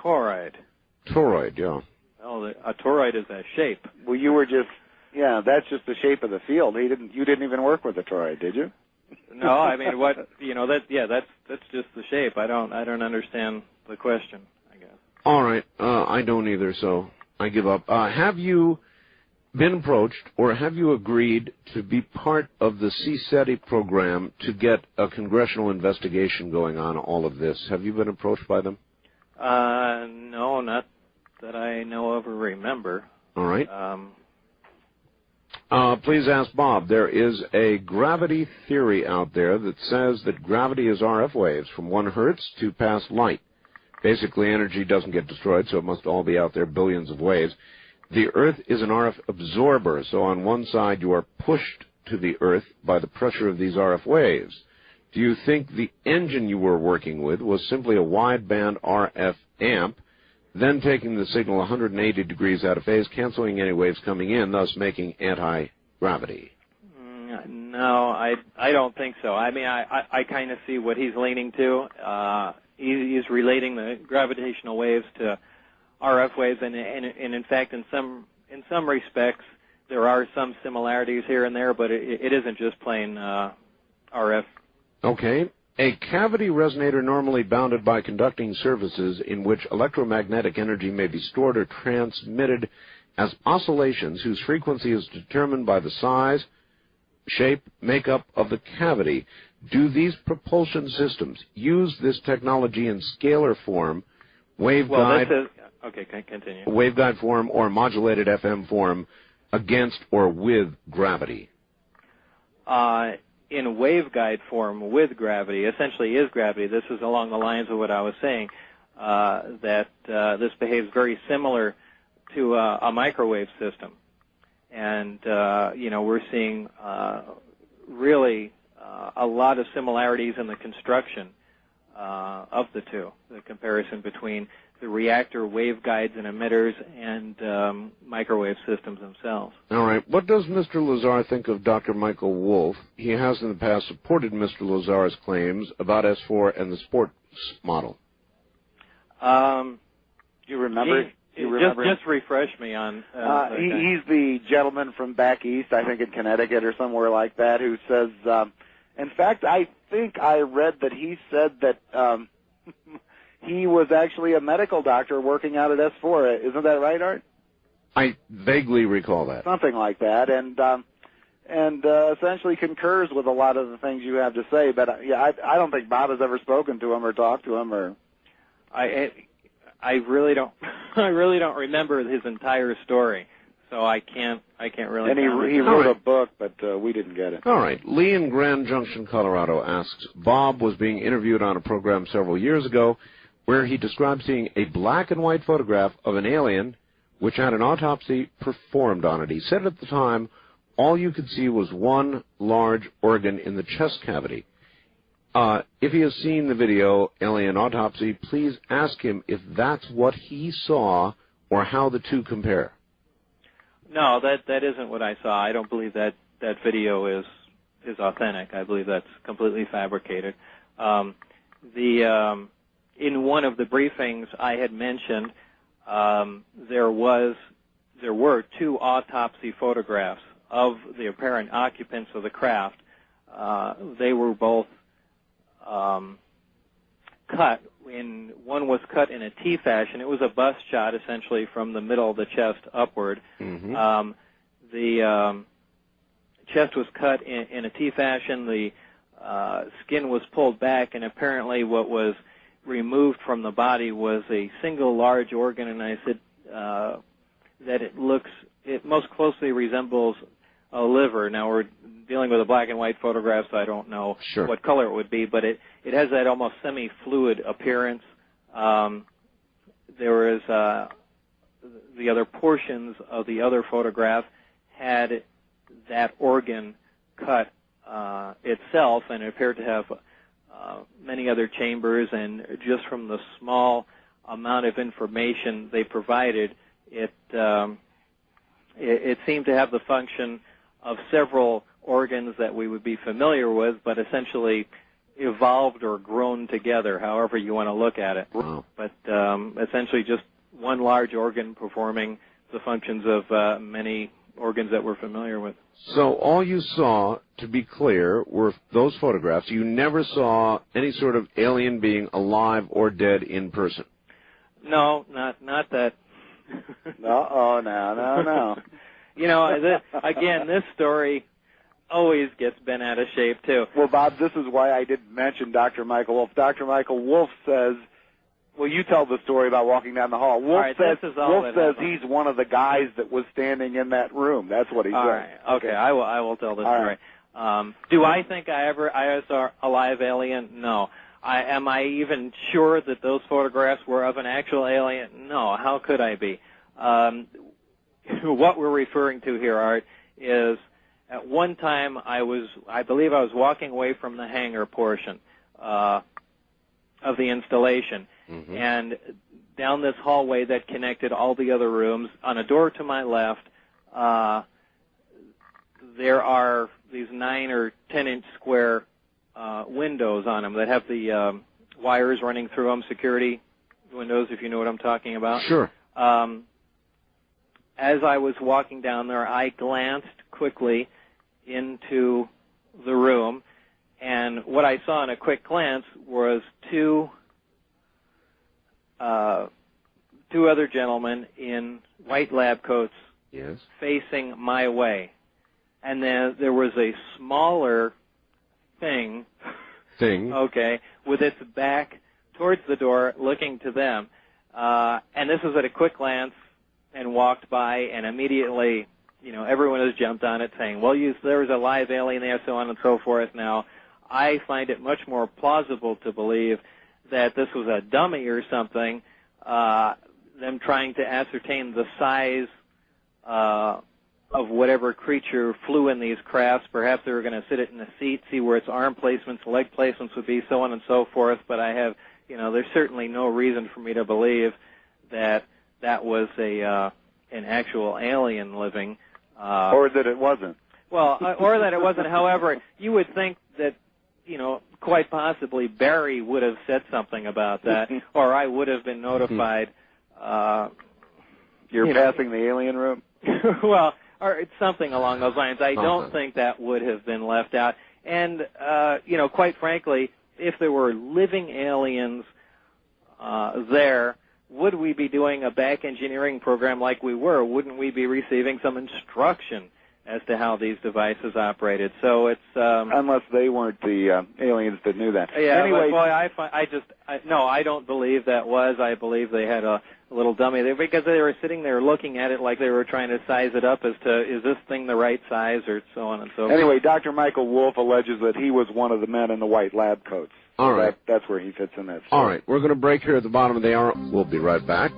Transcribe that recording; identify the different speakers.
Speaker 1: toroid.
Speaker 2: Toroid, yeah.
Speaker 1: Well, a toroid is a shape.
Speaker 3: Well, you were just, yeah, that's just the shape of the field. You didn't even work with a toroid, did you?
Speaker 1: No, I mean, that's just the shape. I don't understand the question, I guess.
Speaker 2: All right, I don't either, so I give up. Have you been approached, or have you agreed to be part of the CSETI program to get a congressional investigation going on all of this? Have you been approached by them?
Speaker 1: No, not that I know of or remember.
Speaker 2: All right. Please ask Bob. There is a gravity theory out there that says that gravity is RF waves from 1 hertz to past light. Basically, energy doesn't get destroyed, so it must all be out there, billions of waves. The Earth is an RF absorber, so on one side you are pushed to the Earth by the pressure of these RF waves. Do you think the engine you were working with was simply a wideband RF amp, then taking the signal 180 degrees out of phase, canceling any waves coming in, thus making anti-gravity?
Speaker 1: No, I don't think so. I mean, I kind of see what he's leaning to. He's relating the gravitational waves to RF waves, and in fact, in some respects, there are some similarities here and there, but it isn't just plain RF.
Speaker 2: Okay. A cavity resonator normally bounded by conducting surfaces in which electromagnetic energy may be stored or transmitted as oscillations whose frequency is determined by the size, shape, makeup of the cavity. Do these propulsion systems use this technology in scalar form, waveguide,
Speaker 1: continue.
Speaker 2: Waveguide form, or modulated FM form against or with gravity?
Speaker 1: In waveguide form with gravity, essentially is gravity. This is along the lines of what I was saying, that this behaves very similar to a microwave system. And, we're seeing really a lot of similarities in the construction of the two, the comparison between the reactor waveguides and emitters and microwave systems themselves.
Speaker 2: All right. What does Mr. Lazar think of Dr. Michael Wolff? He has in the past supported Mr. Lazar's claims about S4 and the sports model.
Speaker 3: Do you remember?
Speaker 1: Just refresh me on...
Speaker 3: he's the gentleman from back east, I think in Connecticut or somewhere like that, who says... in fact, I think I read that he said that... he was actually a medical doctor working out at S4. Isn't that right, Art?
Speaker 2: I vaguely recall that.
Speaker 3: Something like that, and essentially concurs with a lot of the things you have to say. But I don't think Bob has ever spoken to him or talked to him, or.
Speaker 1: I really don't. I really don't remember his entire story, so I can't really.
Speaker 3: And he wrote a book, but we didn't get it.
Speaker 2: All right. Lee in Grand Junction, Colorado asks, Bob was being interviewed on a program several years ago where he described seeing a black and white photograph of an alien which had an autopsy performed on it. He said at the time all you could see was one large organ in the chest cavity. If he has seen the video, Alien Autopsy, please ask him if that's what he saw or how the two compare.
Speaker 1: No, that isn't what I saw. I don't believe that video is authentic. I believe that's completely fabricated. In one of the briefings I had mentioned, there were 2 autopsy photographs of the apparent occupants of the craft. They were both cut. One was cut in a T fashion. It was a bust shot, essentially, from the middle of the chest upward. Mm-hmm. The chest was cut in a T fashion. The skin was pulled back, and apparently what was removed from the body was a single large organ, and I said that it most closely resembles a liver. Now, we're dealing with a black and white photograph, so I don't know what color it would be, but it has that almost semi-fluid appearance. There is the other portions of the other photograph had that organ cut itself, and it appeared to have many other chambers, and just from the small amount of information they provided, it seemed to have the function of several organs that we would be familiar with, but essentially evolved or grown together, however you want to look at it.
Speaker 2: Wow.
Speaker 1: But essentially just one large organ performing the functions of many organs that we're familiar with.
Speaker 2: So all you saw, to be clear, were those photographs. You never saw any sort of alien being alive or dead in person?
Speaker 1: No, not that.
Speaker 3: No.
Speaker 1: You know, again, this story always gets bent out of shape, too.
Speaker 3: Well, Bob, this is why I didn't mention Dr. Michael Wolf. Dr. Michael Wolf says, well, you tell the story about walking down the hall. Wolf says he's one of the guys that was standing in that room. That's what he said.
Speaker 1: All right. Okay, I will tell the story. Right. Do I think I saw a live alien? No. Am I even sure that those photographs were of an actual alien? No. How could I be? What we're referring to here, Art, is at one time I believe I was walking away from the hangar portion of the installation, and down this hallway that connected all the other rooms, on a door to my left, there are these 9 or 10-inch square windows on them that have the wires running through them, security windows, if you know what I'm talking about.
Speaker 2: Sure.
Speaker 1: As I was walking down there, I glanced quickly into the room, and what I saw in a quick glance was two other gentlemen in white lab coats,
Speaker 2: yes,
Speaker 1: facing my way. And then there was a smaller thing, okay, with its back towards the door, looking to them. And this was at a quick glance, and walked by, and immediately, you know, everyone has jumped on it, saying, well, there was a live alien there, so on and so forth. Now, I find it much more plausible to believe that this was a dummy or something, them trying to ascertain the size of whatever creature flew in these crafts. Perhaps they were going to sit it in a seat, see where its arm placements, leg placements would be, so on and so forth. But I have, you know, there's certainly no reason for me to believe that was an actual alien living.
Speaker 3: Or that it wasn't.
Speaker 1: Well, or that it wasn't. However, you would think that, you know, quite possibly Barry would have said something about that, or I would have been notified.
Speaker 3: You're passing the alien room?
Speaker 1: Well, or it's something along those lines. I don't think that would have been left out. And, you know, quite frankly, if there were living aliens there, would we be doing a back engineering program like we were? Wouldn't we be receiving some instruction as to how these devices operated? So it's
Speaker 3: unless they weren't the aliens that knew that.
Speaker 1: Yeah.
Speaker 3: Anyway,
Speaker 1: boy, I don't believe that was. I believe they had a little dummy there because they were sitting there looking at it like they were trying to size it up as to, is this thing the right size, or so on and so forth.
Speaker 3: Anyway, Dr. Michael Wolf alleges that he was one of the men in the white lab coats.
Speaker 2: All right.
Speaker 3: That's where he fits in that story.
Speaker 2: All right. We're going to break here at the bottom of the hour. We'll be right back.